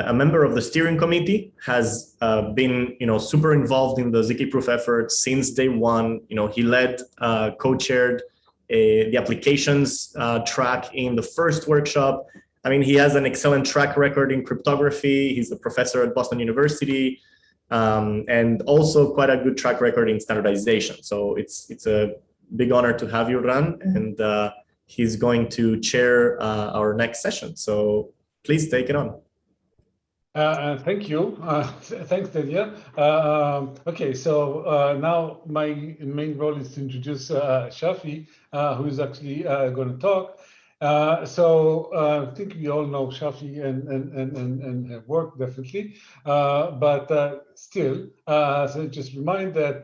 a member of the steering committee, has been, super involved in the ZKProof effort since day one. He led, co-chaired the applications track in the first workshop. I mean, he has an excellent track record in cryptography. He's a professor at Boston University, and also quite a good track record in standardization. So it's a big honor to have you, Ran, and he's going to chair our next session. So please take it on. Thank you. Thanks, Delia. Okay, so now my main role is to introduce Shafi, who is actually going to talk. I think we all know Shafi and her work, definitely. But still, so just remind that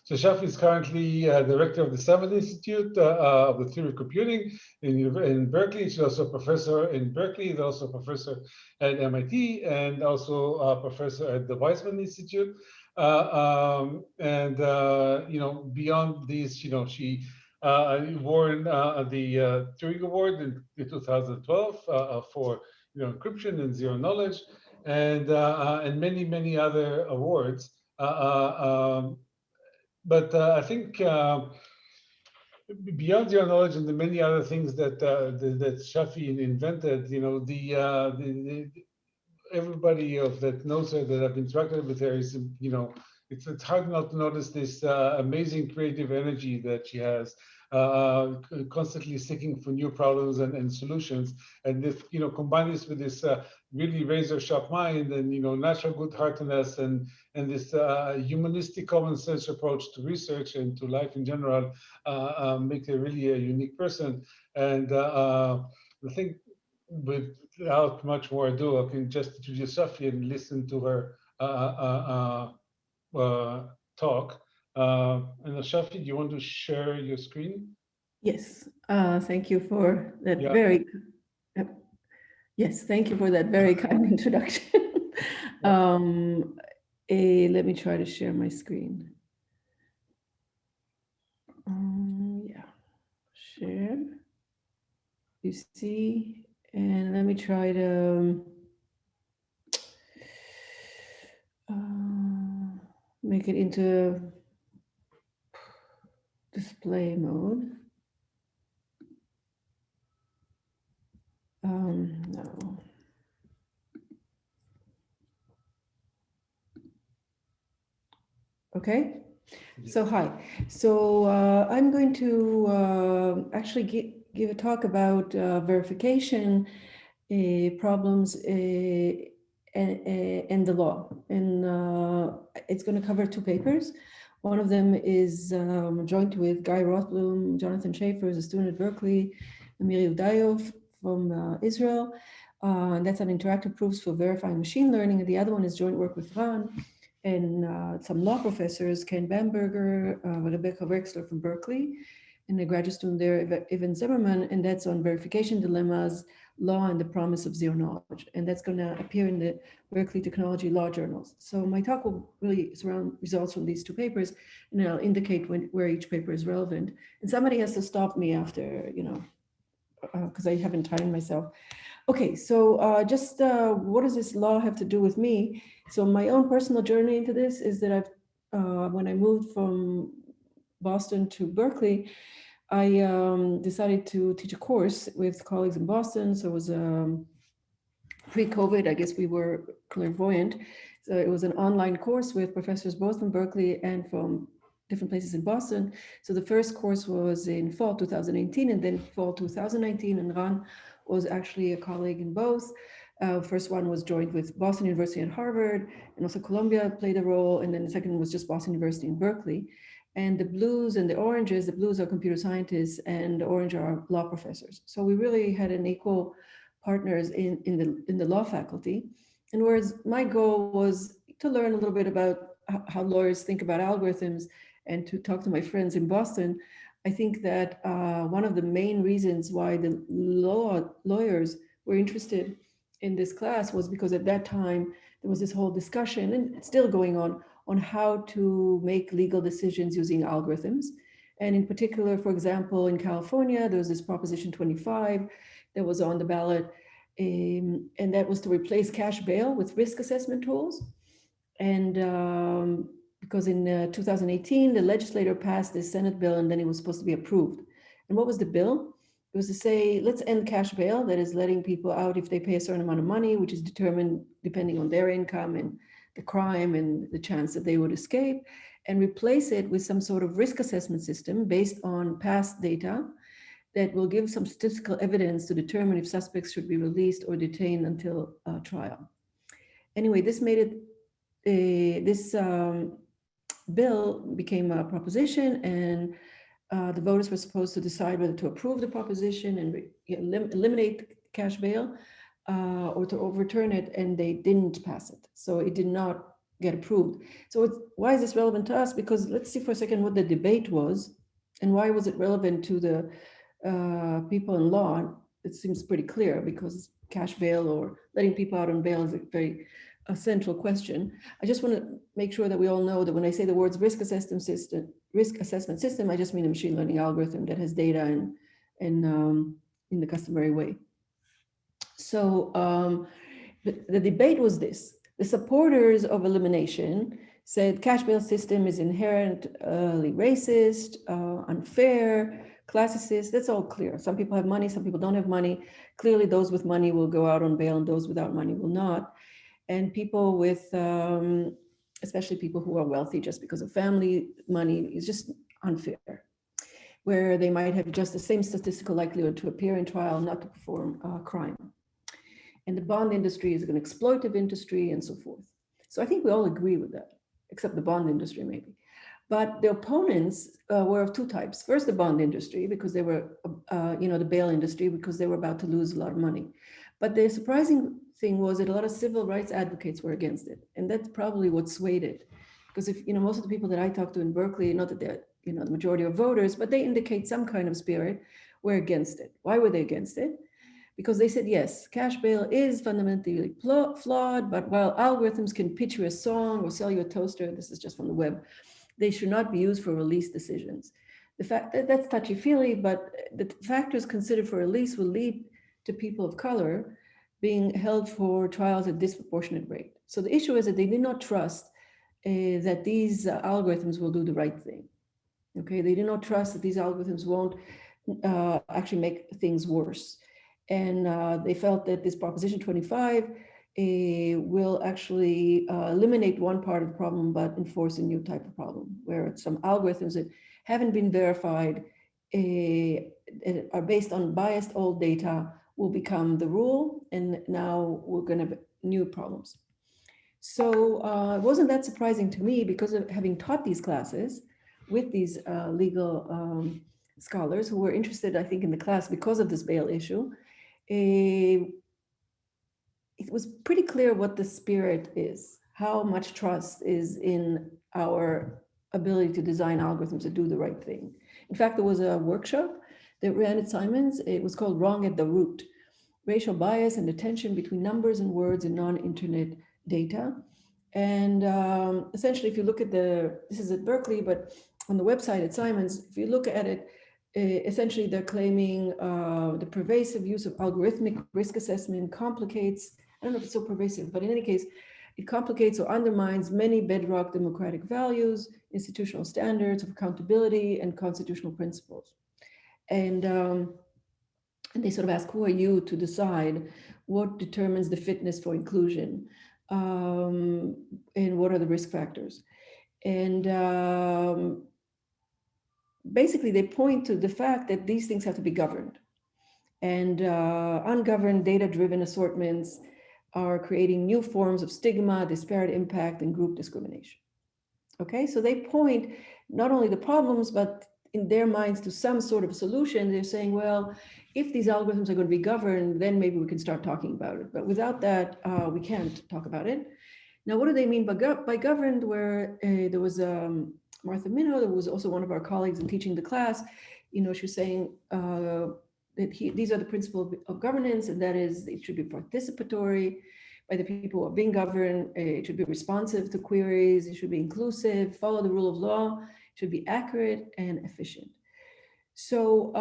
so Shafi is currently director of the Salmon Institute of the Theory of Computing in Berkeley. She's also a professor in Berkeley. She's also a professor at MIT and also a professor at the Weizmann Institute. Beyond these, she won the Turing Award in 2012 for encryption and zero knowledge, and many other awards. But I think beyond zero knowledge and the many other things that that Shafi invented, everybody that knows her, that I've interacted with her, is it's hard not to notice this amazing creative energy that she has, constantly seeking for new problems and solutions. And if combine this with this really razor-sharp mind and natural good-heartedness and this humanistic common sense approach to research and to life in general, make her really a unique person. And I think without much more ado, I can just introduce Shafi and listen to her talk. And Shafi, do you want to share your screen? Yes. Thank you for that thank you for that very kind introduction. Let me try to share my screen. Share. You see, and let me try to make it into display mode. No. Okay. So hi. So I'm going to actually give a talk about verification problems and the law. And it's going to cover two papers. One of them is joint with Guy Rothblum, Jonathan Schaefer, who's a student at Berkeley, Amir Udayov from Israel. And that's on interactive proofs for verifying machine learning. And the other one is joint work with Ran and some law professors, Ken Bamberger, Rebecca Wexler from Berkeley, and a graduate student there, Evan Zimmerman, and that's on verification dilemmas, law and the promise of zero knowledge. And that's going to appear in the Berkeley Technology Law Journals. So my talk will really surround results from these two papers, and I'll indicate where each paper is relevant. And somebody has to stop me after, because I haven't timed myself. Okay, so just what does this law have to do with me? So my own personal journey into this is that when I moved from Boston to Berkeley, I decided to teach a course with colleagues in Boston. So it was pre-COVID, I guess we were clairvoyant. So it was an online course with professors both from Berkeley and from different places in Boston. So the first course was in fall 2018 and then fall 2019, and Ran was actually a colleague in both. First one was joined with Boston University and Harvard, and also Columbia played a role, and then the second was just Boston University and Berkeley. And the blues and the oranges, the blues are computer scientists and the orange are law professors. So we really had an equal partners in the law faculty. And whereas my goal was to learn a little bit about how lawyers think about algorithms and to talk to my friends in Boston, I think that one of the main reasons why the lawyers were interested in this class was because at that time there was this whole discussion, and it's still going on how to make legal decisions using algorithms. And in particular, for example, in California, there was this Proposition 25 that was on the ballot. And that was to replace cash bail with risk assessment tools. And because in 2018, the legislator passed this Senate bill and then it was supposed to be approved. And what was the bill? It was to say, let's end cash bail, that is letting people out if they pay a certain amount of money, which is determined depending on their income and the crime and the chance that they would escape, and replace it with some sort of risk assessment system based on past data that will give some statistical evidence to determine if suspects should be released or detained until trial. Anyway, this made it, this bill became a proposition, and the voters were supposed to decide whether to approve the proposition and eliminate cash bail or to overturn it, and they didn't pass it. So it did not get approved. So why is this relevant to us? Because let's see for a second what the debate was and why was it relevant to the people in law. It seems pretty clear because cash bail or letting people out on bail is a very central question. I just want to make sure that we all know that when I say the words risk assessment system, I just mean a machine learning algorithm that has data and in the customary way. So the debate was this. The supporters of elimination said cash bail system is inherently racist, unfair, classicist. That's all clear. Some people have money, some people don't have money. Clearly those with money will go out on bail and those without money will not. And people with, especially people who are wealthy just because of family money, is just unfair, where they might have just the same statistical likelihood to appear in trial, not to perform crime. And the bond industry is an exploitative industry and so forth. So I think we all agree with that, except the bond industry maybe. But the opponents were of two types. First, the bond industry, because they were, the bail industry, because they were about to lose a lot of money. But the surprising thing was that a lot of civil rights advocates were against it. And that's probably what swayed it. Because if, most of the people that I talked to in Berkeley, not that they're, the majority of voters, but they indicate some kind of spirit, were against it. Why were they against it? Because they said, yes, cash bail is fundamentally flawed, but while algorithms can pitch you a song or sell you a toaster, this is just from the web, they should not be used for release decisions. The fact that that's touchy-feely, but the factors considered for release will lead to people of color being held for trials at disproportionate rate. So the issue is that they did not trust that these algorithms will do the right thing. Okay, they did not trust that these algorithms won't actually make things worse. And they felt that this Proposition 25 will actually eliminate one part of the problem, but enforce a new type of problem, where some algorithms that haven't been verified are based on biased old data will become the rule, and now we're going to have new problems. So it wasn't that surprising to me, because of having taught these classes with these legal scholars who were interested, I think, in the class because of this bail issue. It was pretty clear what the spirit is, how much trust is in our ability to design algorithms that do the right thing. In fact, there was a workshop that ran at Simons. It was called Wrong at the Root: Racial Bias and the Tension Between Numbers and Words in Non-Internet Data. And essentially, if you look at this is at Berkeley, but on the website at Simons, if you look at it, essentially they're claiming the pervasive use of algorithmic risk assessment complicates, I don't know if it's so pervasive, but in any case, it complicates or undermines many bedrock democratic values, institutional standards of accountability, and constitutional principles. And they sort of ask, who are you to decide what determines the fitness for inclusion, and what are the risk factors? And basically, they point to the fact that these things have to be governed. And ungoverned data-driven assortments are creating new forms of stigma, disparate impact, and group discrimination. Okay, so they point not only the problems, but in their minds to some sort of solution. They're saying, well, if these algorithms are going to be governed, then maybe we can start talking about it. But without that, we can't talk about it. Now, what do they mean by governed? Where there was Martha Minow, that was also one of our colleagues in teaching the class, she was saying that these are the principles of governance, and that is, it should be participatory by the people who are being governed. It should be responsive to queries. It should be inclusive, follow the rule of law. It should be accurate and efficient. So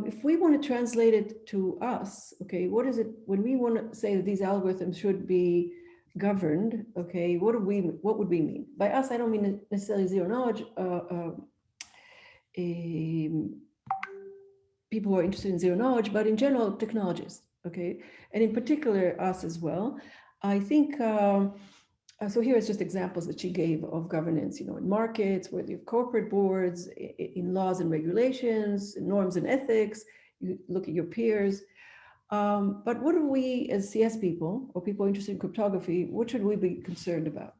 if we want to translate it to us, okay, what is it when we want to say that these algorithms should be governed? Okay, what would we mean by us? I don't mean necessarily zero knowledge. People who are interested in zero knowledge, but in general, technologists. Okay, and in particular, us as well. I think. So here is just examples that she gave of governance, you know, in markets, where you have corporate boards, in laws and regulations, norms and ethics, you look at your peers. But what do we as CS people or people interested in cryptography, what should we be concerned about?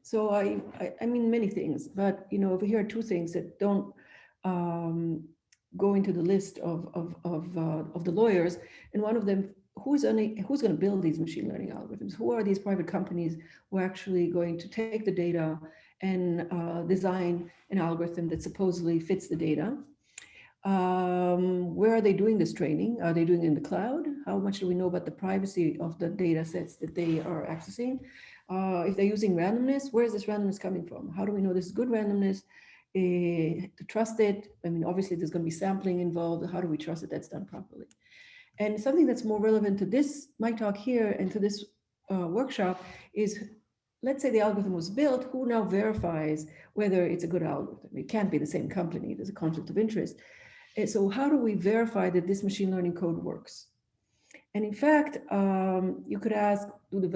So I mean many things, but you know, over here are two things that don't go into the list of the lawyers, and one of them, who's going to build these machine learning algorithms? Who are these private companies who are actually going to take the data and design an algorithm that supposedly fits the data? Where are they doing this training? Are they doing it in the cloud? How much do we know about the privacy of the data sets that they are accessing? If they're using randomness, where is this randomness coming from? How do we know this is good randomness? To trust it? I mean, obviously there's going to be sampling involved. How do we trust that that's done properly? And something that's more relevant to this, my talk here, and to this workshop is, let's say the algorithm was built, who now verifies whether it's a good algorithm? It can't be the same company, there's a conflict of interest. And so how do we verify that this machine learning code works? And in fact, you could ask, do the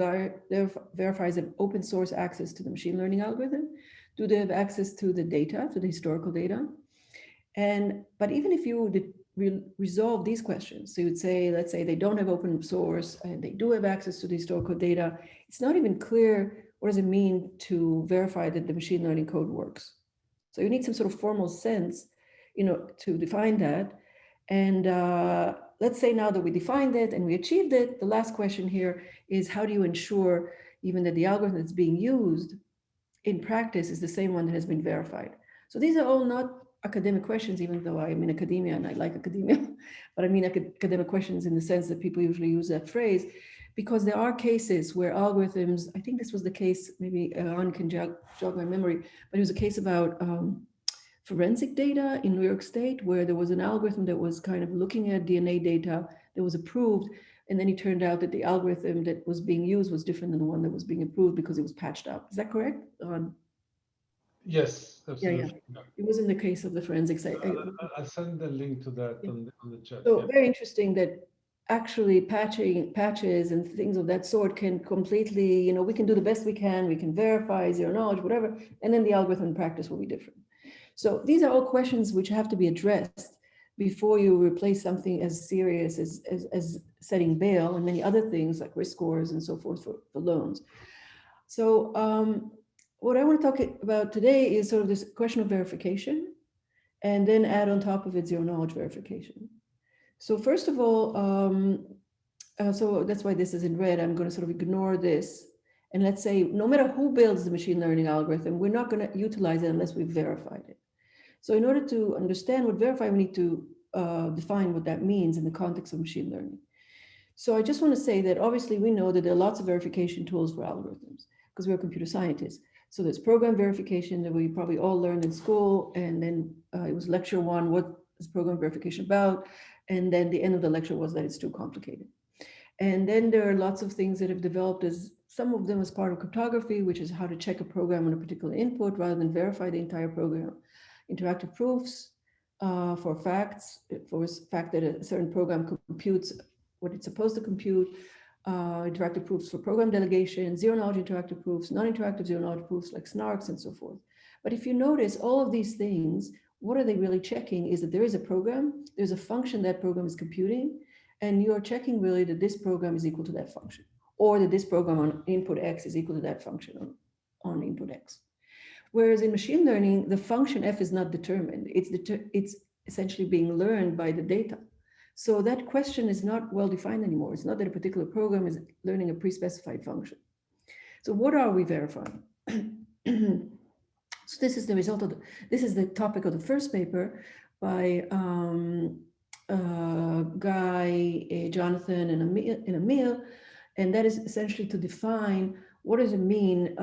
verifiers have open source access to the machine learning algorithm? Do they have access to the data, to the historical data? But even if you would resolve these questions, so you would say, let's say they don't have open source and they do have access to the historical data, it's not even clear what does it mean to verify that the machine learning code works. So you need some sort of formal sense, you know, to define that. And let's say now that we defined it and we achieved it, the last question here is, how do you ensure even that the algorithm that's being used in practice is the same one that has been verified? So these are all not academic questions, even though I'm in academia and I like academia, but I mean academic questions in the sense that people usually use that phrase, because there are cases where algorithms, I think this was the case, maybe Aaron can jog my memory, but it was a case about forensic data in New York State, where there was an algorithm that was kind of looking at DNA data that was approved. And then it turned out that the algorithm that was being used was different than the one that was being approved because it was patched up. Is that correct? Yes, absolutely. Yeah. It was in the case of the forensics. I'll send the link to that on the chat. So very interesting that actually patches and things of that sort can completely, you know, we can do the best we can verify zero knowledge, whatever, and then the algorithm in practice will be different. So these are all questions which have to be addressed before you replace something as serious as setting bail and many other things like risk scores and so forth for loans. So what I want to talk about today is sort of this question of verification, and then add on top of it zero knowledge verification. So first of all, so that's why this is in red. I'm going to sort of ignore this. And let's say, no matter who builds the machine learning algorithm, we're not going to utilize it unless we've verified it. So in order to understand what verify, we need to define what that means in the context of machine learning. So I just want to say that obviously we know that there are lots of verification tools for algorithms because we're computer scientists. So there's program verification that we probably all learned in school. And then it was lecture one, what is program verification about? And then the end of the lecture was that it's too complicated. And then there are lots of things that have developed as some of them as part of cryptography, which is how to check a program on a particular input rather than verify the entire program. Interactive proofs for facts, for fact that a certain program computes what it's supposed to compute. Interactive proofs for program delegation, zero knowledge interactive proofs, non-interactive zero knowledge proofs like snarks and so forth. But if you notice all of these things, what are they really checking is that there is a program, there's a function that program is computing, and you're checking really that this program is equal to that function, or that this program on input X is equal to that function on input X. Whereas in machine learning, the function F is not determined. It's essentially being learned by the data. So that question is not well defined anymore. It's not that a particular program is learning a pre-specified function. So what are we verifying? So this is the result of this is the topic of the first paper by Guy, Jonathan, and Emil, and that is essentially to define what does it mean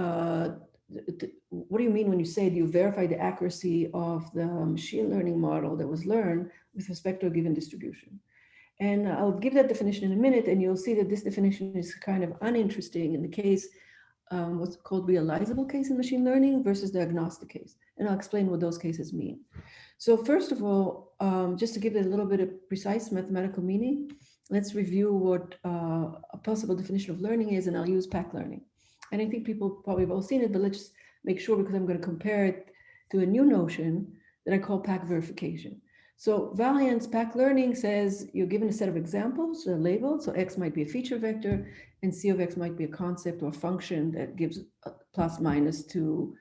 what do you mean when you say you verify the accuracy of the machine learning model that was learned with respect to a given distribution? And I'll give that definition in a minute, and you'll see that this definition is kind of uninteresting in the case, what's called realizable case in machine learning versus the agnostic case. And I'll explain what those cases mean. So first of all, just to give it a little bit of precise mathematical meaning, let's review what a possible definition of learning is, and I'll use PAC learning. And I think people probably have all seen it, but let's just make sure, because I'm going to compare it to a new notion that I call PAC verification. So Valiant's PAC learning says you're given a set of examples that are labeled. So X might be a feature vector, and C of X might be a concept or a function that gives a plus minus to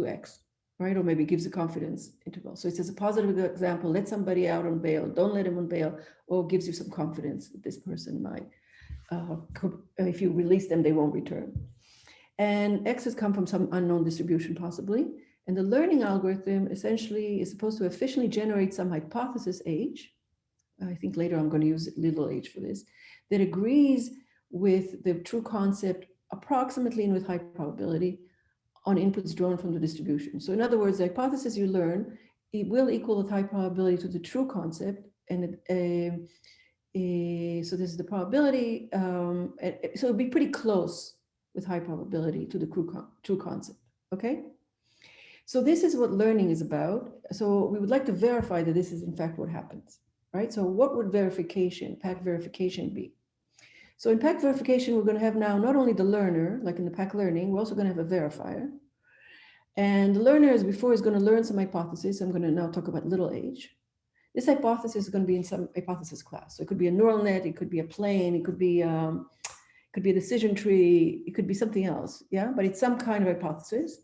X, right? Or maybe gives a confidence interval. So it says a positive example, let somebody out on bail, don't let him on bail, or gives you some confidence that this person might, if you release them, they won't return. And X has come from some unknown distribution possibly. And the learning algorithm essentially is supposed to efficiently generate some hypothesis H. I think later I'm going to use little h for this, that agrees with the true concept approximately and with high probability on inputs drawn from the distribution. So in other words, the hypothesis you learn, it will equal with high probability to the true concept. And so this is the probability. So it'll be pretty close with high probability to the true concept, okay? So this is what learning is about. So we would like to verify that this is in fact what happens, right? So what would verification, PAC verification be? So in PAC verification, we're going to have now not only the learner, like in the PAC learning, we're also going to have a verifier. And the learner is before is going to learn some hypothesis. I'm going to now talk about little h. This hypothesis is going to be in some hypothesis class. So it could be a neural net, it could be a plane, it could be a decision tree, it could be something else, yeah? But it's some kind of hypothesis.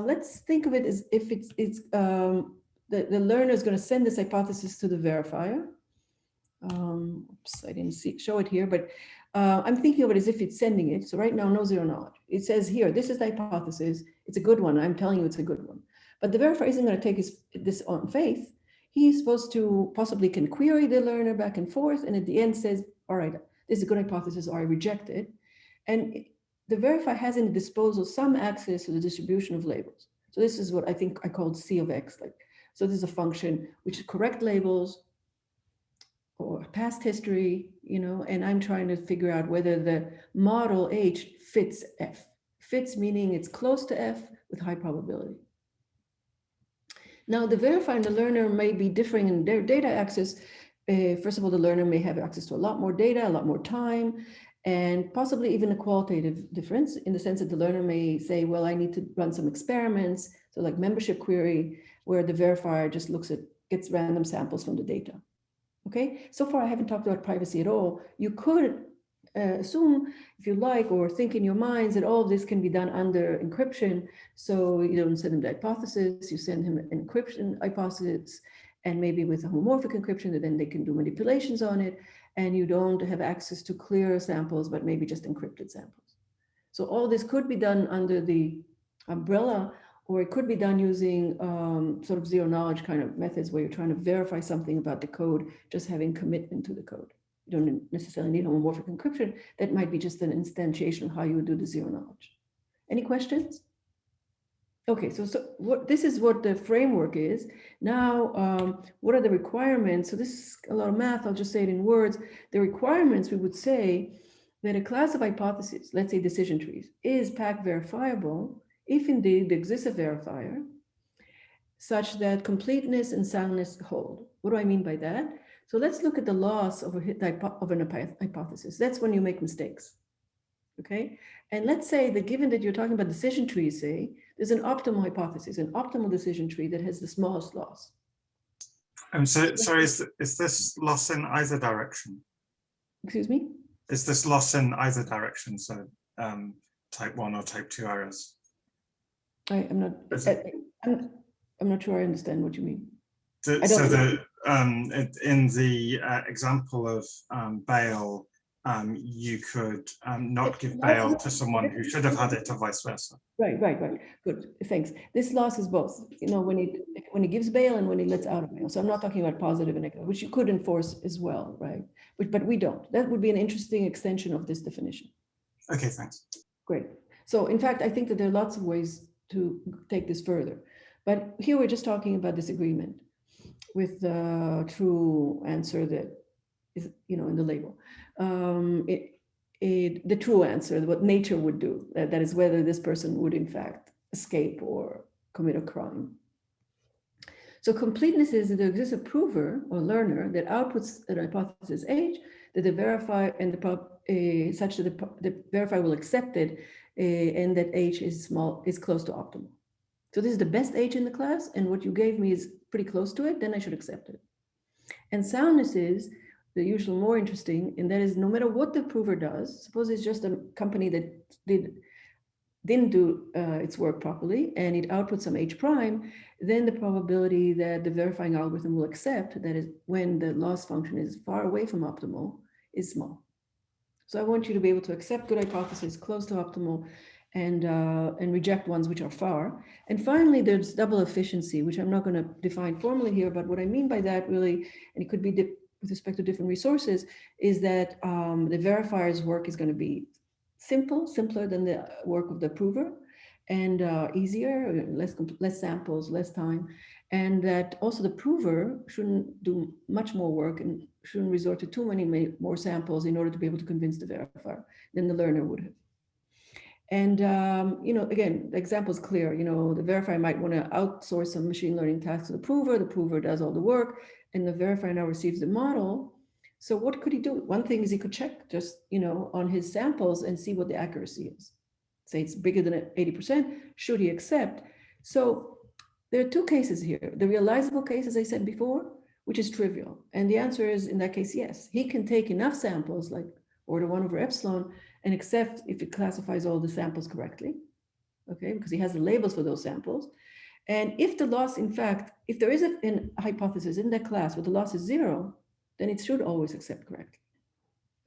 Let's think of it as if the learner is going to send this hypothesis to the verifier. Oops, I didn't show it here, but I'm thinking of it as if it's sending it. So right now, no zero knowledge. It says here, this is the hypothesis. It's a good one. I'm telling you it's a good one. But the verifier isn't going to take this on faith. He's supposed to possibly can query the learner back and forth. And at the end says, all right, this is a good hypothesis, or I reject it. And the verifier has in the disposal some access to the distribution of labels. So this is what I think I called C of X. So this is a function which is correct labels or past history, and I'm trying to figure out whether the model H fits F. Fits meaning it's close to F with high probability. Now the verifier and the learner may be differing in their data access. First of all, the learner may have access to a lot more data, a lot more time, and possibly even a qualitative difference in the sense that the learner may say, well, I need to run some experiments. So like membership query, where the verifier just gets random samples from the data. Okay, so far I haven't talked about privacy at all. You could assume, if you like, or think in your minds that all of this can be done under encryption. So you don't send him the hypothesis, you send him an encryption hypothesis, and maybe with a homomorphic encryption, that then they can do manipulations on it. And you don't have access to clear samples, but maybe just encrypted samples. So all this could be done under the umbrella, or it could be done using sort of zero knowledge kind of methods where you're trying to verify something about the code, just having commitment to the code. You don't necessarily need homomorphic encryption. That might be just an instantiation of how you would do the zero knowledge. Any questions? Okay, so this is what the framework is. Now, what are the requirements? So this is a lot of math, I'll just say it in words. The requirements, we would say that a class of hypotheses, let's say decision trees, is PAC verifiable if indeed there exists a verifier such that completeness and soundness hold. What do I mean by that? So let's look at the loss of an hypothesis. That's when you make mistakes, okay? And let's say that given that you're talking about decision trees, say, there's an optimal hypothesis, an optimal decision tree that has the smallest loss. Sorry, is this loss in either direction? Excuse me? Is this loss in either direction? So type 1 or type 2 errors? I'm not sure I understand what you mean. In the example of bail, you could not give bail to someone who should have had it, or vice versa. Right. Good, thanks. This loss is both, when he gives bail and when he lets out of bail. So I'm not talking about positive and negative, which you could enforce as well, right? But we don't. That would be an interesting extension of this definition. Okay, thanks. Great. So in fact, I think that there are lots of ways to take this further. But here we're just talking about disagreement with the true answer that is, in the label. The true answer, what nature would do, that is whether this person would in fact escape or commit a crime. So completeness is that there exists a prover or learner that outputs an hypothesis H that the verifier and such that the verifier will accept it, and that H is close to optimal. So this is the best H in the class, and what you gave me is pretty close to it, then I should accept it. And soundness is the usual more interesting, and that is no matter what the prover does, suppose it's just a company that didn't do its work properly and it outputs some H prime, then the probability that the verifying algorithm will accept, that is when the loss function is far away from optimal, is small. So I want you to be able to accept good hypotheses close to optimal and reject ones which are far. And finally, there's double efficiency, which I'm not going to define formally here, but what I mean by that really, and it could be with respect to different resources, is that the verifier's work is going to be simpler than the work of the prover, and easier, less samples, less time, and that also the prover shouldn't do much more work and shouldn't resort to too many more samples in order to be able to convince the verifier than the learner would have. And again, the example is clear. The verifier might want to outsource some machine learning tasks to the prover does all the work, and the verifier now receives the model. So what could he do? One thing is he could check just, on his samples and see what the accuracy is. Say it's bigger than 80%, should he accept? So there are two cases here. The realizable case, as I said before, which is trivial. And the answer is, in that case, yes. He can take enough samples, like order 1 over epsilon, and accept if it classifies all the samples correctly, okay? Because he has the labels for those samples. And if the loss, in fact, if there is a hypothesis in that class where the loss is 0, then it should always accept correctly,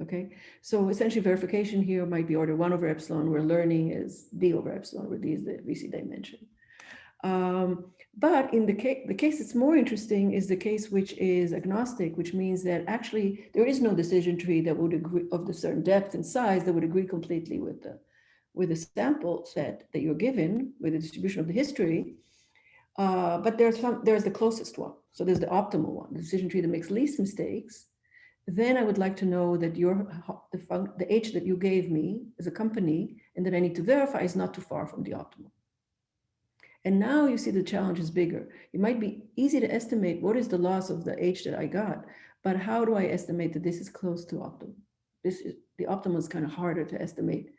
okay? So essentially verification here might be order 1 over epsilon, where learning is d over epsilon, where d is the VC dimension. But in the case that's more interesting is the case which is agnostic, which means that actually there is no decision tree that would agree of the certain depth and size that would agree completely with the sample set that you're given, with the distribution of the history. But there's the closest one. So there's the optimal one, the decision tree that makes least mistakes. Then I would like to know that the H that you gave me as a company and that I need to verify is not too far from the optimal. And now you see the challenge is bigger. It might be easy to estimate what is the loss of the H that I got, but how do I estimate that this is close to optimal? The optimal is kind of harder to estimate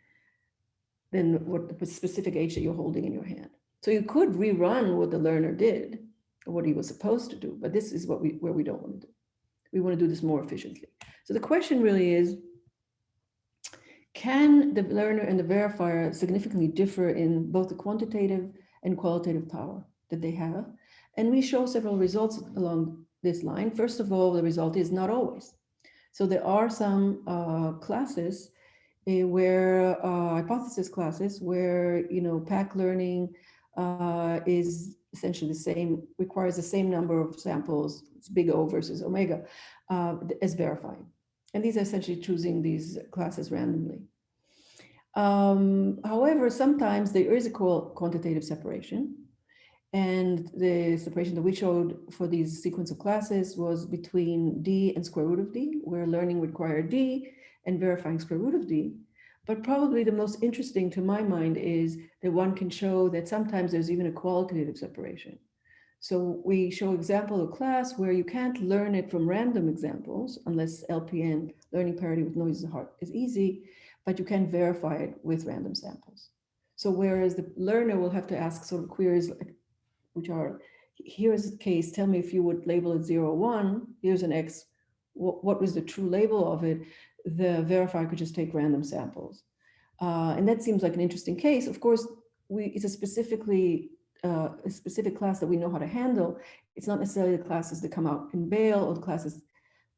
than what the specific H that you're holding in your hand. So you could rerun what the learner did, or what he was supposed to do, but this is where we don't want to do. We want to do this more efficiently. So the question really is, can the learner and the verifier significantly differ in both the quantitative and qualitative power that they have? And we show several results along this line. First of all, the result is not always. So there are some classes where hypothesis classes where PAC learning is essentially the same, requires the same number of samples, it's big O versus omega, as verifying. And these are essentially choosing these classes randomly. However, sometimes there is a quantitative separation, and the separation that we showed for these sequence of classes was between D and square root of D, where learning would require D and verifying square root of D. But probably the most interesting to my mind is that one can show that sometimes there's even a qualitative separation. So we show example of class where you can't learn it from random examples unless LPN, learning parity with noise is easy, but you can verify it with random samples. So whereas the learner will have to ask sort of queries which are, here's a case, tell me if you would label it 0, 1, here's an X, what was the true label of it? The verifier could just take random samples. And that seems like an interesting case. Of course, it's a specific class that we know how to handle. It's not necessarily the classes that come out in bail or the classes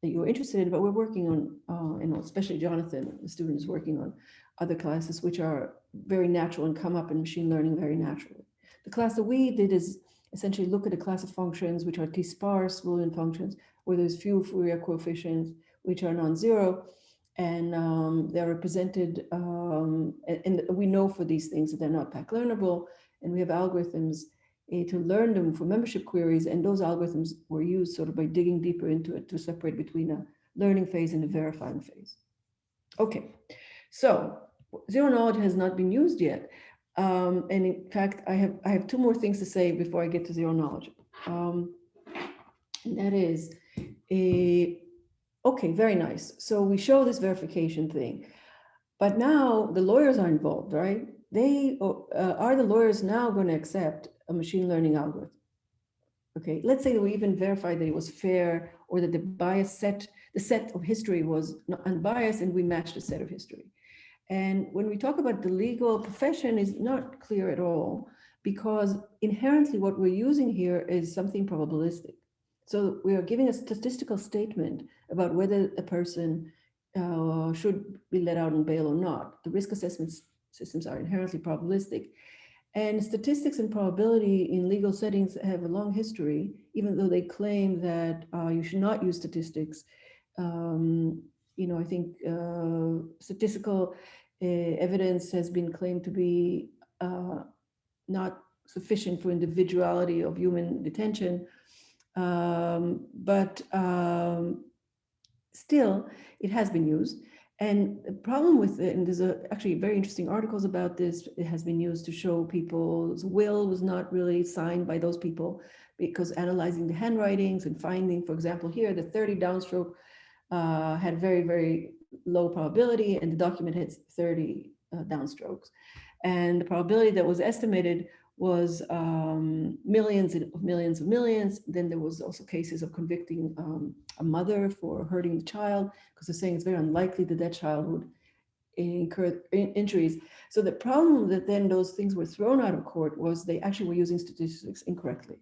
that you're interested in, but we're working on, especially Jonathan, the student, is working on other classes which are very natural and come up in machine learning very naturally. The class that we did is essentially look at a class of functions which are T-sparse Boolean functions, where there's few Fourier coefficients which are non-zero, and they're represented, and we know for these things that they're not PAC learnable, and we have algorithms to learn them for membership queries, and those algorithms were used sort of by digging deeper into it to separate between a learning phase and a verifying phase. Okay, so zero knowledge has not been used yet. And in fact, I have two more things to say before I get to zero knowledge. And that is, okay, very nice. So we show this verification thing, but now the lawyers are involved, right? They are the lawyers now going to accept a machine learning algorithm? Okay, let's say that we even verified that it was fair, or that the set of history was not unbiased, and we matched the set of history. And when we talk about the legal profession, is not clear at all, because inherently what we're using here is something probabilistic. So we are giving a statistical statement about whether a person should be let out on bail or not. The risk assessment systems are inherently probabilistic. And statistics and probability in legal settings have a long history, even though they claim that you should not use statistics. I think statistical evidence has been claimed to be not sufficient for individuality of human detention. But still, it has been used. And the problem with it, and there's actually very interesting articles about this, it has been used to show people's will was not really signed by those people, because analyzing the handwritings and finding, for example, here, the 30 downstroke had very, very low probability, and the document had 30 downstrokes. And the probability that was estimated was millions of millions. Then there was also cases of convicting a mother for hurting the child, because they're saying it's very unlikely that that child would incur injuries. So the problem that then those things were thrown out of court was they actually were using statistics incorrectly.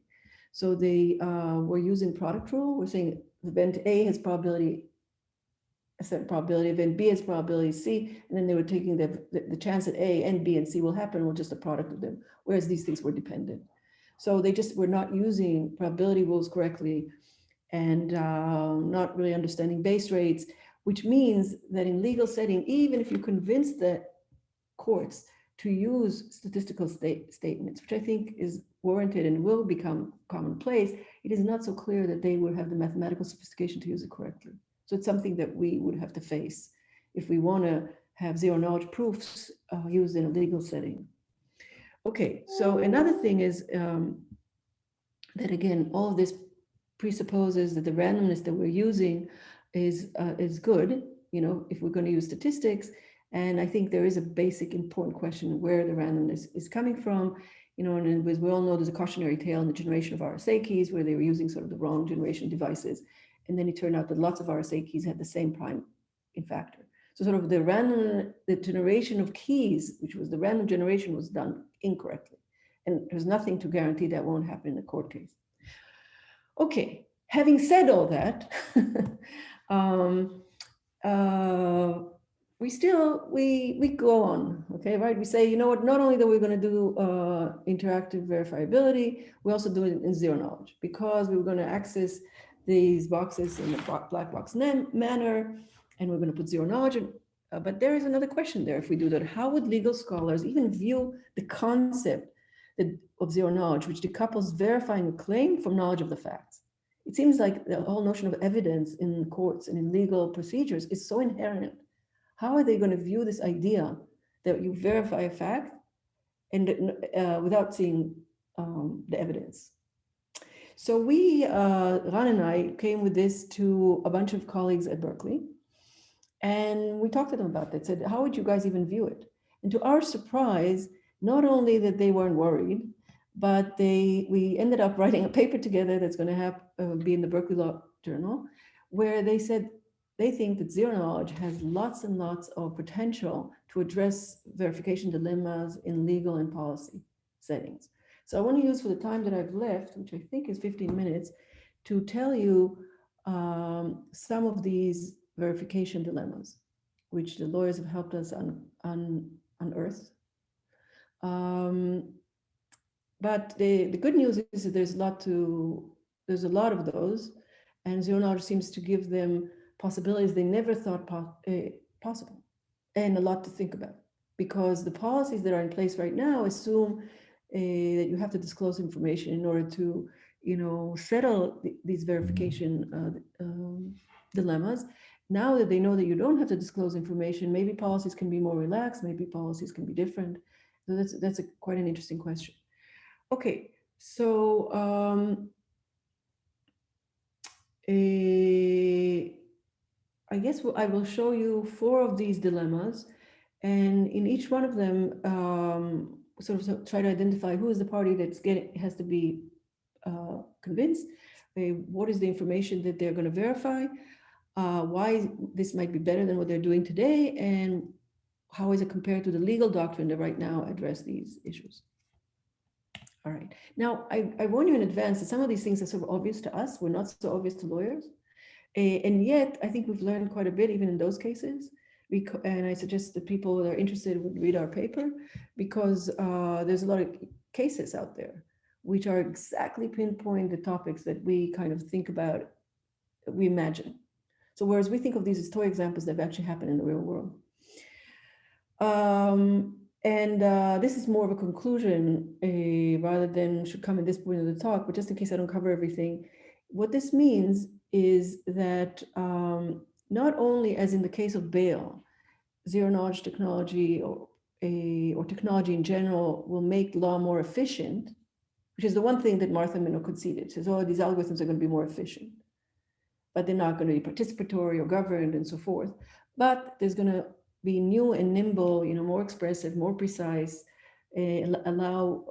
So they were using product rule. We're saying event A has probability, a certain probability, event B has probability C, and then they were taking the chance that A and B and C will happen, or just a product of them, whereas these things were dependent. So they just were not using probability rules correctly, and not really understanding base rates, which means that in legal setting, even if you convince the courts to use statistical statements, which I think is warranted and will become commonplace, it is not so clear that they will have the mathematical sophistication to use it correctly. So it's something that we would have to face if we want to have zero knowledge proofs used in a legal setting. Okay, so another thing is that, again, all of this presupposes that the randomness that we're using is good, if we're going to use statistics. And I think there is a basic important question where the randomness is coming from, and as we all know, there's a cautionary tale in the generation of RSA keys where they were using sort of the wrong generation devices. And then it turned out that lots of RSA keys had the same prime in factor. So sort of the generation of keys, which was the random generation, was done incorrectly. And there's nothing to guarantee that won't happen in a court case. Okay, having said all that, we go on, okay, right? We say, you know what, not only that we're going to do interactive verifiability, we also do it in zero knowledge, because we were going to access these boxes in a black box manner, and we're going to put zero knowledge in. But there is another question there. If we do that, how would legal scholars even view the concept of zero knowledge, which decouples verifying a claim from knowledge of the facts? It seems like the whole notion of evidence in courts and in legal procedures is so inherent. How are they going to view this idea that you verify a fact and without seeing the evidence? So we, Ran and I, came with this to a bunch of colleagues at Berkeley, and we talked to them about that, said, how would you guys even view it? And to our surprise, not only that they weren't worried, but we ended up writing a paper together that's going to be in the Berkeley Law Journal, where they said they think that zero knowledge has lots and lots of potential to address verification dilemmas in legal and policy settings. So I want to use, for the time that I've left, which I think is 15 minutes, to tell you some of these verification dilemmas, which the lawyers have helped us unearth. But the good news is that there's a lot of those, and zero knowledge seems to give them possibilities they never thought possible and a lot to think about, because the policies that are in place right now assume that you have to disclose information in order to, settle these verification dilemmas. Now that they know that you don't have to disclose information, maybe policies can be more relaxed, maybe policies can be different. So that's quite an interesting question. Okay, so I guess I will show you 4 of these dilemmas, and in each one of them, sort of try to identify who is the party that's has to be convinced, what is the information that they're going to verify, why this might be better than what they're doing today, and how is it compared to the legal doctrine that right now address these issues. All right. Now, I warn you in advance that some of these things are sort of obvious to us. We're not so obvious to lawyers. And yet, I think we've learned quite a bit, even in those cases. And I suggest that people that are interested would read our paper, because there's a lot of cases out there which are exactly pinpoint the topics that we kind of think about, we imagine. So whereas we think of these as toy examples, they've actually happened in the real world. This is more of a conclusion rather than should come at this point of the talk, but just in case I don't cover everything, what this means is that not only, as in the case of bail, zero-knowledge technology or technology in general will make law more efficient, which is the one thing that Martha Minow conceded. Says, oh, these algorithms are going to be more efficient, but they're not going to be participatory or governed and so forth. But there's going to be new and nimble, more expressive, more precise, allow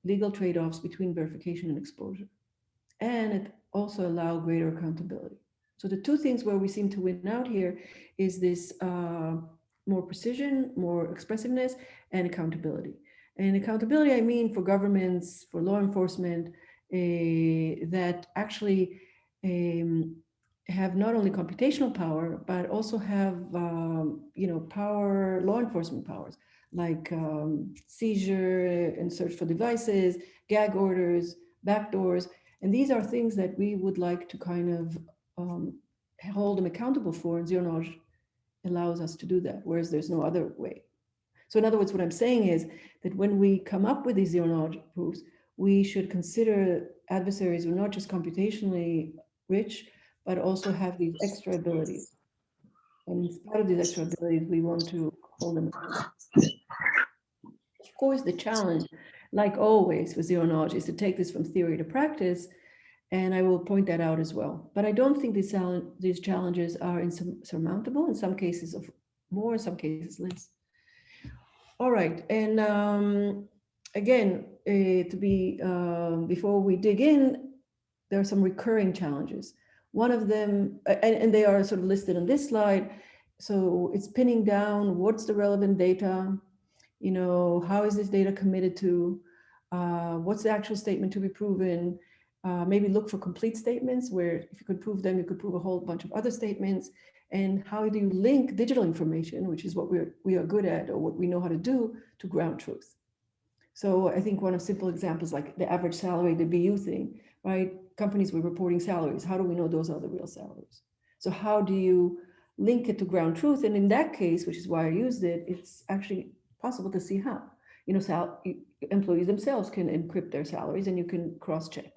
legal trade-offs between verification and exposure. And it also allow greater accountability. So the 2 things where we seem to win out here is this more precision, more expressiveness, and accountability. And accountability, I mean, for governments, for law enforcement, that actually have not only computational power, but also have, law enforcement powers, like seizure and search for devices, gag orders, backdoors. And these are things that we would like to kind of hold them accountable for, and zero-knowledge allows us to do that, whereas there's no other way. So in other words, what I'm saying is that when we come up with these zero-knowledge proofs, we should consider adversaries who are not just computationally rich, but also have these extra abilities. And in spite of these extra abilities, we want to hold them accountable. Of course, the challenge, like always with zero-knowledge, is to take this from theory to practice, and I will point that out as well. But I don't think these challenges are insurmountable, in some cases of more, in some cases less. All right, and again, before we dig in, there are some recurring challenges. One of them, and they are sort of listed on this slide. So it's pinning down what's the relevant data, how is this data committed to, what's the actual statement to be proven, maybe look for complete statements where if you could prove them, you could prove a whole bunch of other statements. And how do you link digital information, which is what we are good at or what we know how to do, to ground truth? So I think one of simple examples, like the average salary, the BU thing, right? Companies were reporting salaries. How do we know those are the real salaries? So how do you link it to ground truth? And in that case, which is why I used it, it's actually possible to see how. Employees themselves can encrypt their salaries and you can cross-check.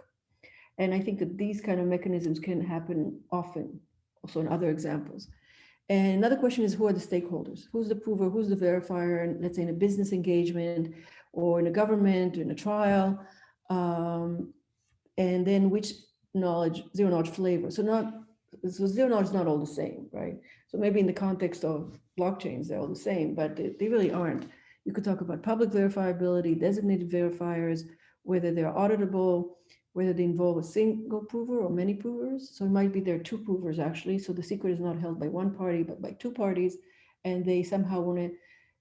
And I think that these kind of mechanisms can happen often, also in other examples. And another question is, who are the stakeholders? Who's the prover? Who's the verifier? And let's say in a business engagement or in a government, or in a trial. And then which zero knowledge flavor. So zero knowledge is not all the same, right? So maybe in the context of blockchains, they're all the same, but they really aren't. You could talk about public verifiability, designated verifiers, whether they're auditable, whether they involve a single prover or many provers. So it might be there are 2 provers actually. So the secret is not held by one party, but by 2 parties. And they somehow want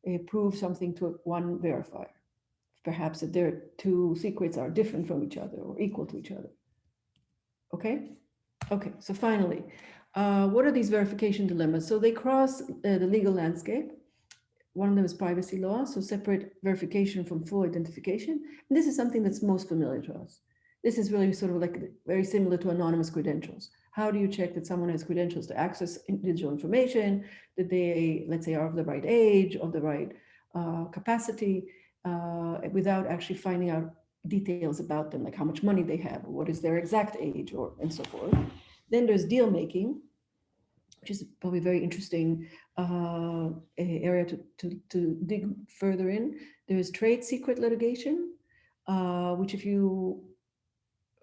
to prove something to one verifier. Perhaps that their 2 secrets are different from each other or equal to each other. Okay? Okay, so finally, what are these verification dilemmas? So they cross the legal landscape. One of them is privacy law, so separate verification from full identification. And this is something that's most familiar to us. This is really sort of like very similar to anonymous credentials. How do you check that someone has credentials to access digital information, that they, let's say, are of the right age, of the right capacity, without actually finding out details about them, like how much money they have, or what is their exact age, or and so forth. Then there's deal making, which is probably a very interesting area to dig further in. There's trade secret litigation, which if you,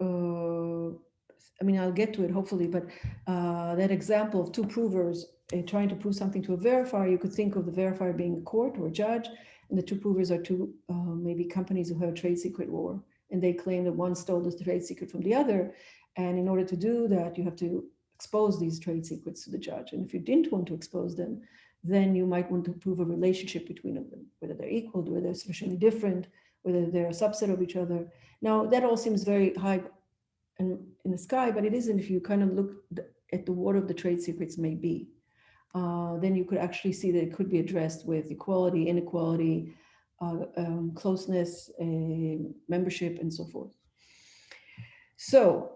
I mean, I'll get to it hopefully, but that example of two provers trying to prove something to a verifier, you could think of the verifier being a court or a judge, and the two provers are two maybe companies who have a trade secret war, and they claim that one stole the trade secret from the other. And in order to do that, you have to expose these trade secrets to the judge. And if you didn't want to expose them, then you might want to prove a relationship between them, whether they're equal, whether they're sufficiently different, whether they're a subset of each other. Now, that all seems very high in the sky, but it isn't if you kind of look at what of the trade secrets may be. Then you could actually see that it could be addressed with equality, inequality, closeness, membership, and so forth. So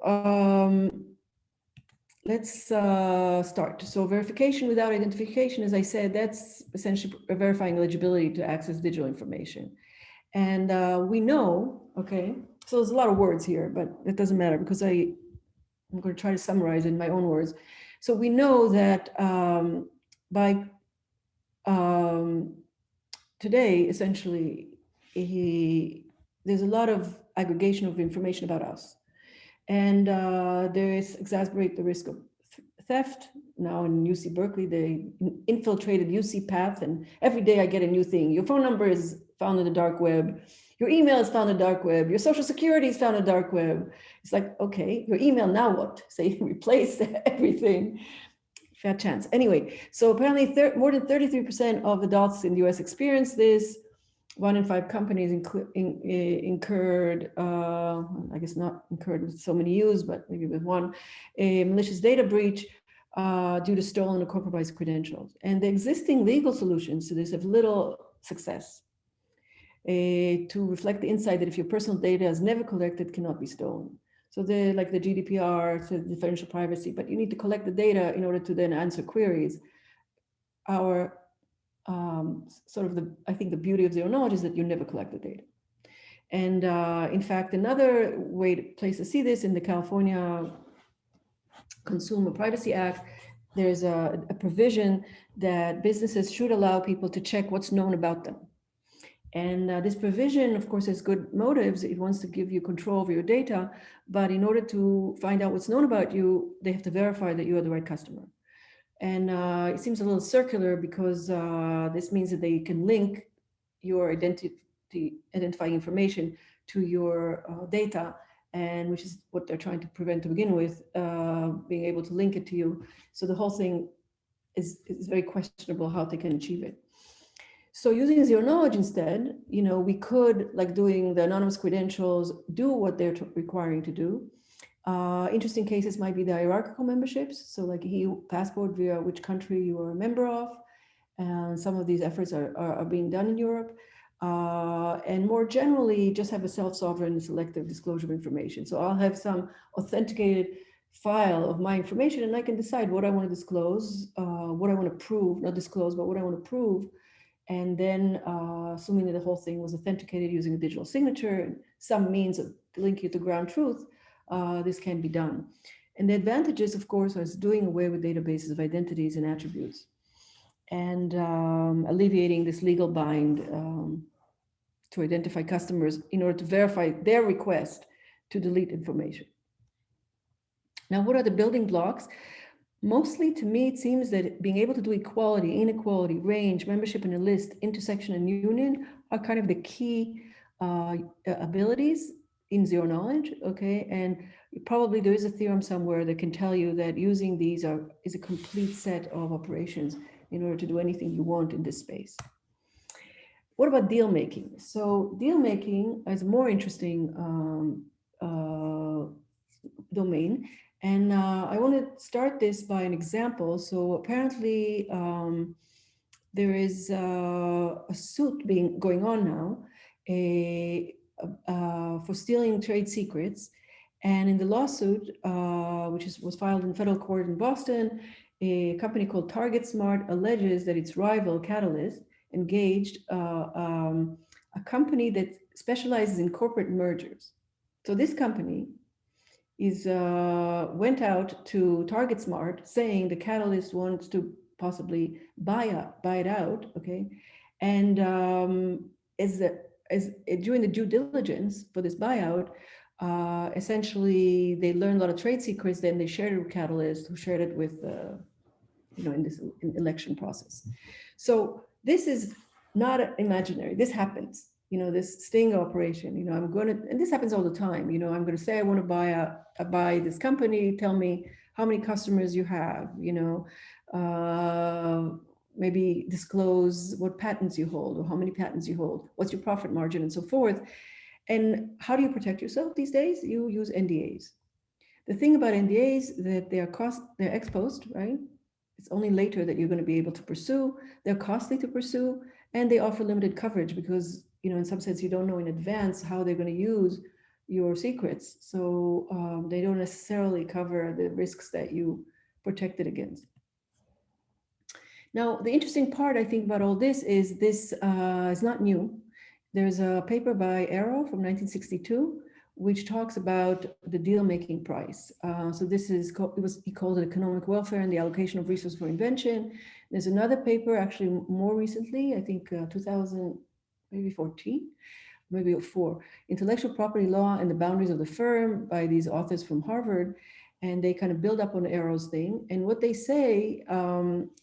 let's start. So verification without identification, as I said, that's essentially verifying eligibility to access digital information. And we know, okay, so there's a lot of words here, but it doesn't matter because I'm going to try to summarize in my own words. So we know that by today, essentially, there's a lot of aggregation of information about us. And there is exacerbate the risk of theft. Now in UC Berkeley, they infiltrated UC Path, and every day I get a new thing. Your phone number is found in the dark web. Your email is found in the dark web. Your social security is found in the dark web. It's like, okay, your email, now what? Say, replace everything. Fat chance. Anyway, so apparently more than 33% of adults in the US experience this. 1 in 5 companies incurred, I guess not incurred with so many use, but maybe with one, a malicious data breach due to stolen or compromised credentials. And the existing legal solutions to this have little success to reflect the insight that if your personal data is never collected, it cannot be stolen. So they're like the GDPR, so differential privacy, but you need to collect the data in order to then answer queries. Our sort of I think the beauty of zero knowledge is that you never collect the data. And in fact, another place to see this in the California Consumer Privacy Act, there's a provision that businesses should allow people to check what's known about them. And this provision, of course, has good motives. It wants to give you control over your data, but in order to find out what's known about you, they have to verify that you are the right customer. And it seems a little circular because this means that they can link your identifying information to your data, and which is what they're trying to prevent to begin with, being able to link it to you. So the whole thing is very questionable how they can achieve it. So using zero knowledge instead, we could, like doing the anonymous credentials, do what they're requiring to do. Interesting cases might be the hierarchical memberships. So like EU passport via which country you are a member of. And some of these efforts are being done in Europe. And more generally, just have a self-sovereign selective disclosure of information. So I'll have some authenticated file of my information, and I can decide what I want to disclose, what I want to prove, not disclose, but what I want to prove. And then assuming that the whole thing was authenticated using a digital signature and some means of linking it to ground truth, this can be done. And the advantages, of course, are doing away with databases of identities and attributes and alleviating this legal bind to identify customers in order to verify their request to delete information. Now, what are the building blocks? Mostly, to me, it seems that being able to do equality, inequality, range, membership in a list, intersection, and union are kind of the key abilities in zero knowledge, okay? And probably there is a theorem somewhere that can tell you that using these is a complete set of operations in order to do anything you want in this space. What about deal making? So deal making is a more interesting domain. And I want to start this by an example. So apparently there is a suit going on now for stealing trade secrets. And in the lawsuit, which was filed in federal court in Boston, a company called TargetSmart alleges that its rival Catalyst engaged a company that specializes in corporate mergers. So this company went out to TargetSmart saying the Catalyst wants to possibly buy it out, okay? And during the due diligence for this buyout, essentially they learned a lot of trade secrets, then they shared it with Catalyst, who shared it with, in this election process. So this is not imaginary, this happens. This sting operation, and this happens all the time. I'm going to say I want to buy this company. Tell me how many customers you have. Maybe disclose what patents you hold or how many patents you hold. What's your profit margin and so forth. And how do you protect yourself these days? You use NDAs. The thing about NDAs that they're ex post, right? It's only later that you're going to be able to pursue. They're costly to pursue, and they offer limited coverage because, in some sense, you don't know in advance how they're going to use your secrets. So they don't necessarily cover the risks that you protected against. Now, the interesting part, I think, about all this is not new. There's a paper by Arrow from 1962, which talks about the deal-making price. So this is, he called it economic welfare and the allocation of resources for invention. There's another paper, actually more recently, I think 2000, maybe 14, maybe 4, Intellectual Property Law and the Boundaries of the Firm by these authors from Harvard. And they kind of build up on Arrow's thing. And what they say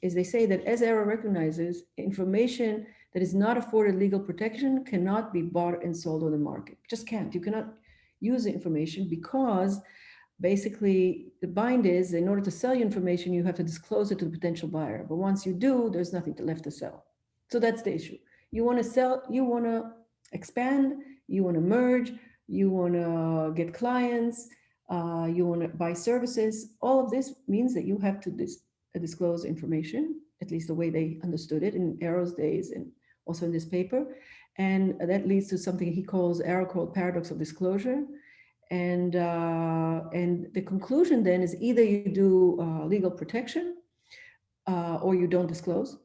is they say that as Arrow recognizes, information that is not afforded legal protection cannot be bought and sold on the market. Just can't. You cannot use the information because basically the bind is in order to sell you information, you have to disclose it to the potential buyer. But once you do, there's nothing left to sell. So that's the issue. You want to sell, you want to expand, you want to merge, you want to get clients, you want to buy services. All of this means that you have to disclose information, at least the way they understood it in Arrow's days and also in this paper. And that leads to something Arrow called paradox of disclosure. And the conclusion then is either you do legal protection or you don't disclose.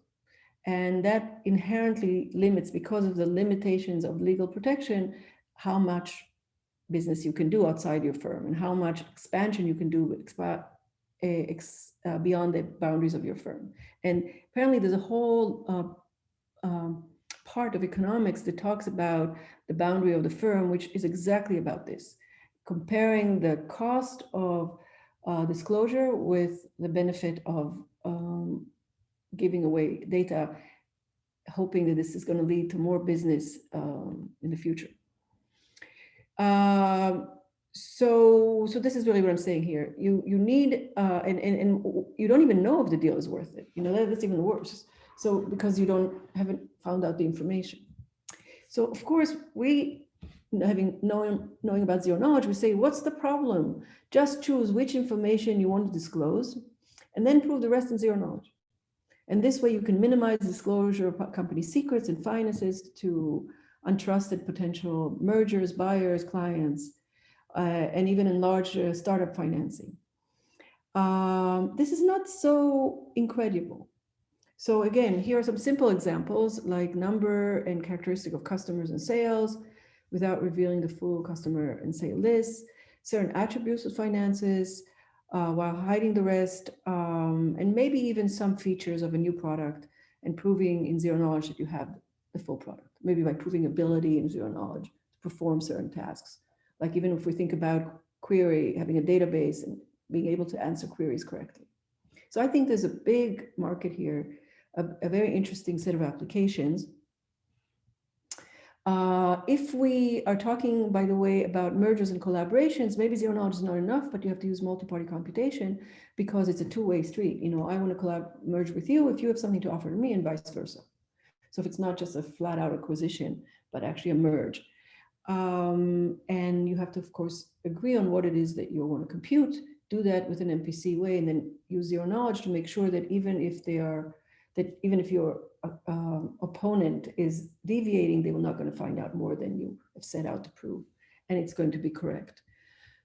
And that inherently limits, because of the limitations of legal protection, how much business you can do outside your firm and how much expansion you can do beyond the boundaries of your firm. And apparently there's a whole part of economics that talks about the boundary of the firm, which is exactly about this, comparing the cost of disclosure with the benefit of giving away data, hoping that this is going to lead to more business in the future. So this is really what I'm saying here. You need, and you don't even know if the deal is worth it. That's even worse. So because you haven't found out the information. So of course, knowing about zero knowledge, we say, what's the problem? Just choose which information you want to disclose and then prove the rest in zero knowledge. And this way you can minimize disclosure of company secrets and finances to untrusted potential mergers, buyers, clients, and even in large startup financing. This is not so incredible. So again, here are some simple examples like number and characteristic of customers and sales without revealing the full customer and sale list, certain attributes of finances while hiding the rest, and maybe even some features of a new product and proving in zero knowledge that you have the full product, maybe by proving ability in zero knowledge to perform certain tasks. Like even if we think about query, having a database and being able to answer queries correctly. So I think there's a big market here, a very interesting set of applications. If we are talking, by the way, about mergers and collaborations, maybe zero knowledge is not enough, but you have to use multi-party computation because it's a two-way street. I want to merge with you if you have something to offer to me and vice versa. So if it's not just a flat out acquisition, but actually a merge. And you have to, of course, agree on what it is that you want to compute, do that with an MPC way, and then use zero knowledge to make sure that even if your opponent is deviating, they will not going to find out more than you have set out to prove, and it's going to be correct.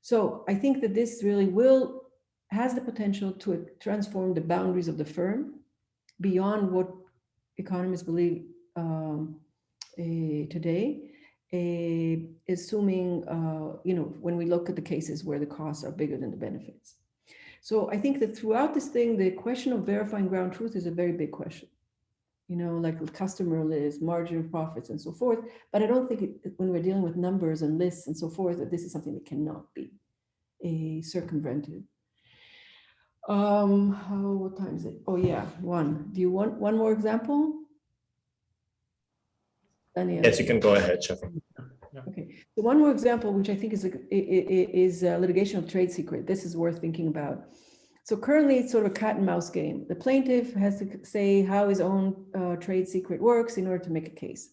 So I think that this really has the potential to transform the boundaries of the firm beyond what economists believe today, assuming, when we look at the cases where the costs are bigger than the benefits. So I think that throughout this thing, the question of verifying ground truth is a very big question, like the customer list, margin of profits, and so forth. But I don't think when we're dealing with numbers and lists and so forth, that this is something that cannot be circumvented. What time is it? Oh yeah, one. Do you want one more example? Daniel? Yes, you can go ahead, Shafi. Okay, so one more example, which I think is litigation of trade secret. This is worth thinking about. So currently it's sort of a cat and mouse game. The plaintiff has to say how his own trade secret works in order to make a case.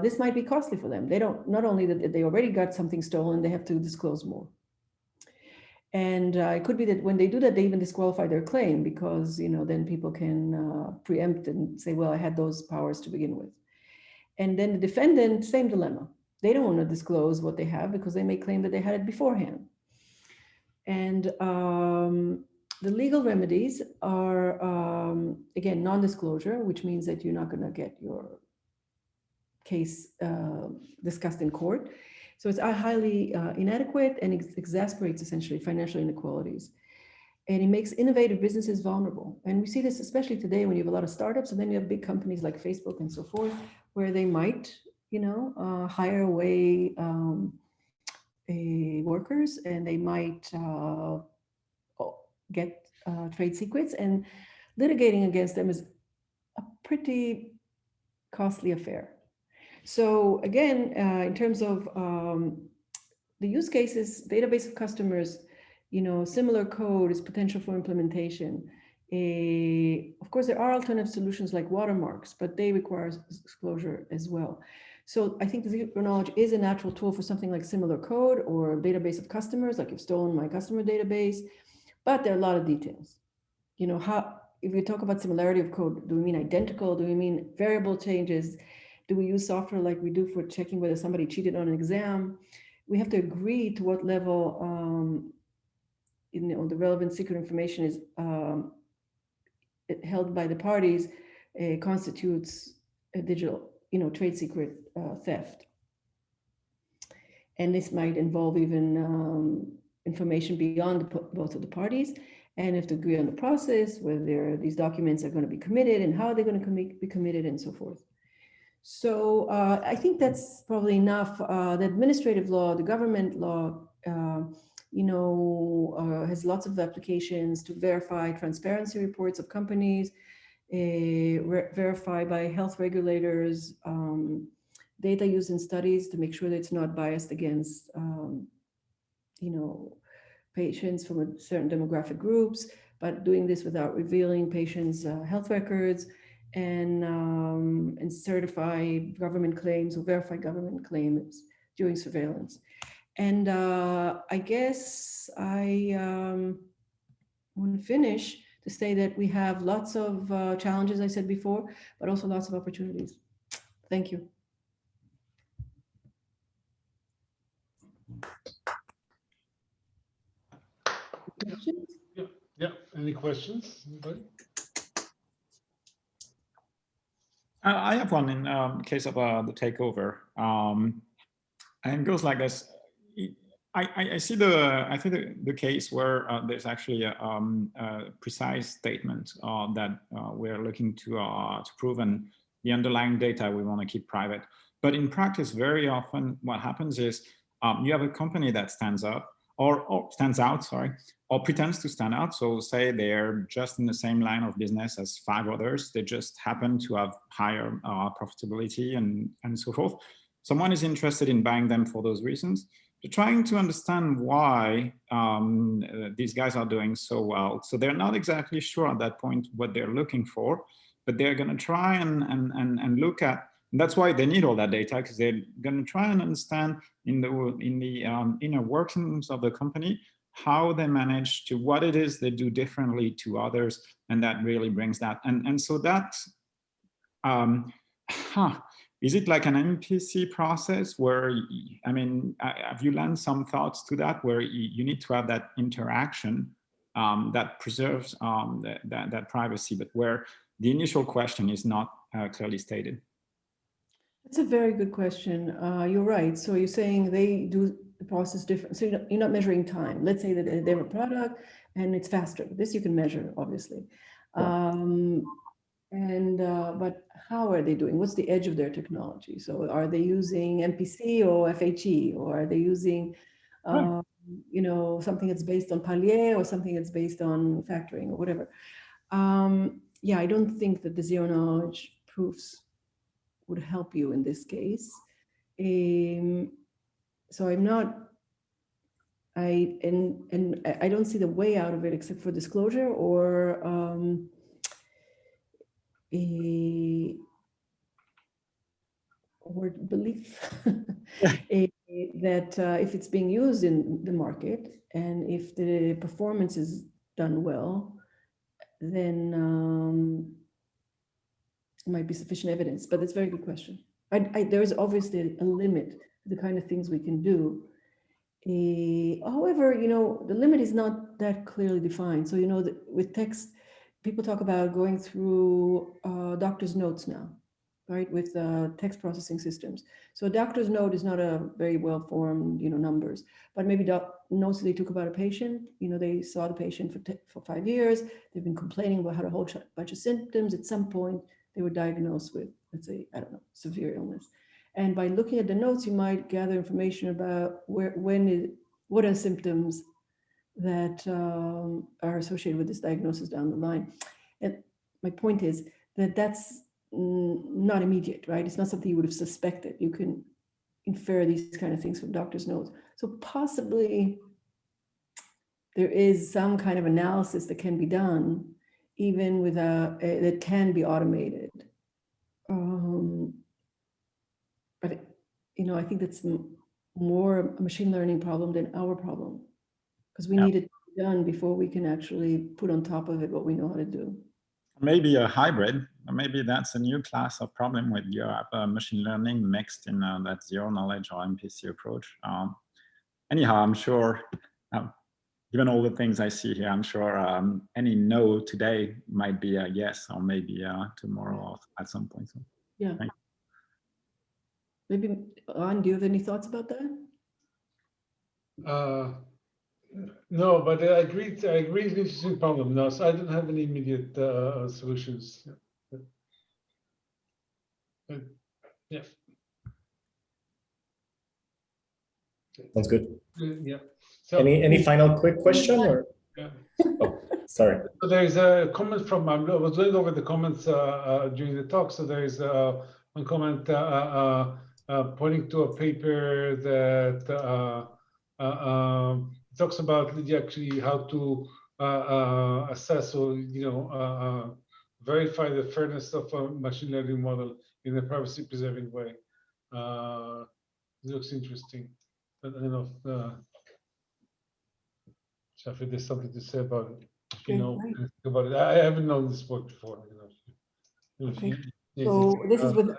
This might be costly for them. They don't, not only that they already got something stolen, they have to disclose more. And it could be that when they do that, they even disqualify their claim because, then people can preempt and say, well, I had those powers to begin with. And then the defendant, same dilemma. They don't want to disclose what they have because they may claim that they had it beforehand. And the legal remedies are, again, non-disclosure, which means that you're not going to get your case discussed in court. So it's highly inadequate and exasperates essentially financial inequalities. And it makes innovative businesses vulnerable. And we see this especially today when you have a lot of startups and then you have big companies like Facebook and so forth, where they might, hire away workers and they might get trade secrets, and litigating against them is a pretty costly affair. So again, in terms of the use cases, database of customers, similar code is potential for implementation. Of course, there are alternative solutions like watermarks, but they require disclosure as well. So I think the zero knowledge is a natural tool for something like similar code or database of customers, like you've stolen my customer database, but there are a lot of details. If we talk about similarity of code, do we mean identical? Do we mean variable changes? Do we use software like we do for checking whether somebody cheated on an exam? We have to agree to what level the relevant secret information is held by the parties constitutes a digital, trade secret theft. And this might involve even information beyond both of the parties, and have to agree on the process, whether these documents are going to be committed and how they're going to be committed and so forth. So I think that's probably enough. The administrative law, the government law, has lots of applications to verify transparency reports of companies, verify by health regulators, data used in studies to make sure that it's not biased against, patients from certain demographic groups, but doing this without revealing patients' health records, and certify government claims or verify government claims during surveillance. And I guess I want to finish to say that we have lots of challenges, I said before, but also lots of opportunities. Thank you. Questions? Yeah. Any questions? Anybody? I have one in case of the takeover, and it goes like this. I see the case where there's actually a precise statement that we're looking to prove, and the underlying data we want to keep private. But in practice, very often what happens is you have a company that stands up or stands out, or pretends to stand out. So say they're just in the same line of business as 5 others. They just happen to have higher profitability and so forth. Someone is interested in buying them for those reasons. They're trying to understand why these guys are doing so well. So they're not exactly sure at that point what they're looking for, but they're going to try and look at. And that's why they need all that data, because they're going to try and understand in the inner workings of the company how they manage to, what it is they do differently to others, and that really brings that. And so that Is it like an MPC process where, I mean, have you learned some thoughts to that, where you need to have that interaction that preserves that privacy, but where the initial question is not clearly stated? That's a very good question. You're right. So you're saying they do the process different. So you're not measuring time. Let's say that they have a product and it's faster. This you can measure, obviously. But how are they doing? What's the edge of their technology? So are they using MPC or FHE, or are they using, you know, something that's based on Palier or something that's based on factoring or whatever? Yeah, I don't think that the zero knowledge proofs would help you in this case. So I'm not. I don't see the way out of it except for disclosure or or belief that if it's being used in the market and if the performance is done well, then it might be sufficient evidence. But that's a very good question. There is obviously a limit to the kind of things we can do. However, you know, the limit is not that clearly defined. So, you know, with text, people talk about going through doctor's notes now, right, with text processing systems. So a doctor's note is not a very well-formed, you know, numbers, but maybe notes that they took about a patient. You know, they saw the patient for 5 years. They've been complaining about had a whole bunch of symptoms. At some point, they were diagnosed with, let's say, I don't know, severe illness. And by looking at the notes, you might gather information about what are symptoms that are associated with this diagnosis down the line. And my point is that that's not immediate, right? It's not something you would have suspected. You can infer these kind of things from doctor's notes. So possibly there is some kind of analysis that can be done, even with that can be automated. But, you know, I think that's more a machine learning problem than our problem, because we need it done before we can actually put on top of it what we know how to do. Maybe a hybrid. Maybe that's a new class of problem with your machine learning mixed in that zero knowledge or MPC approach. Anyhow, I'm sure, given all the things I see here, I'm sure any no today might be a yes, or maybe tomorrow or at some point. So, yeah. Maybe, An, do you have any thoughts about that? No, but I agree. It's an interesting problem. No, so I don't have any immediate solutions. Yeah. Sounds good. Yeah. So, any final quick question or? Yeah. Oh, sorry. So there is a comment from, I was going over the comments during the talk. So there is one comment pointing to a paper that talks about actually how to assess or, you know, verify the fairness of a machine learning model in a privacy preserving way. It looks interesting. But I don't know if Shafi, there's something to say about it. You know, about it. I haven't known this work before. You know. Okay. So this is with,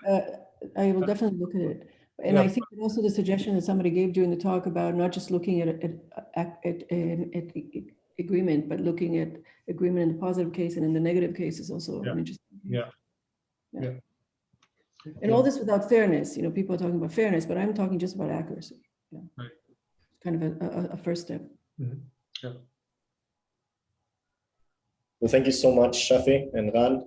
I will definitely look at it. And I think also the suggestion that somebody gave during the talk about not just looking at agreement, but looking at agreement in the positive case and in the negative case is also an interesting case. Yeah. And all this without fairness. You know, people are talking about fairness, but I'm talking just about accuracy. Yeah. Right. Kind of a first step. Mm-hmm. Yeah. Well, thank you so much, Shafi and Ran.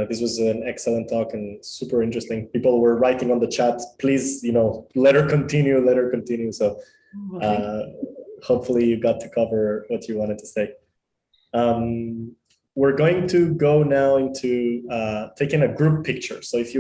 This was an excellent talk and super interesting. People were writing on the chat, please, you know, let her continue. So hopefully you got to cover what you wanted to say. We're going to go now into taking a group picture. So if you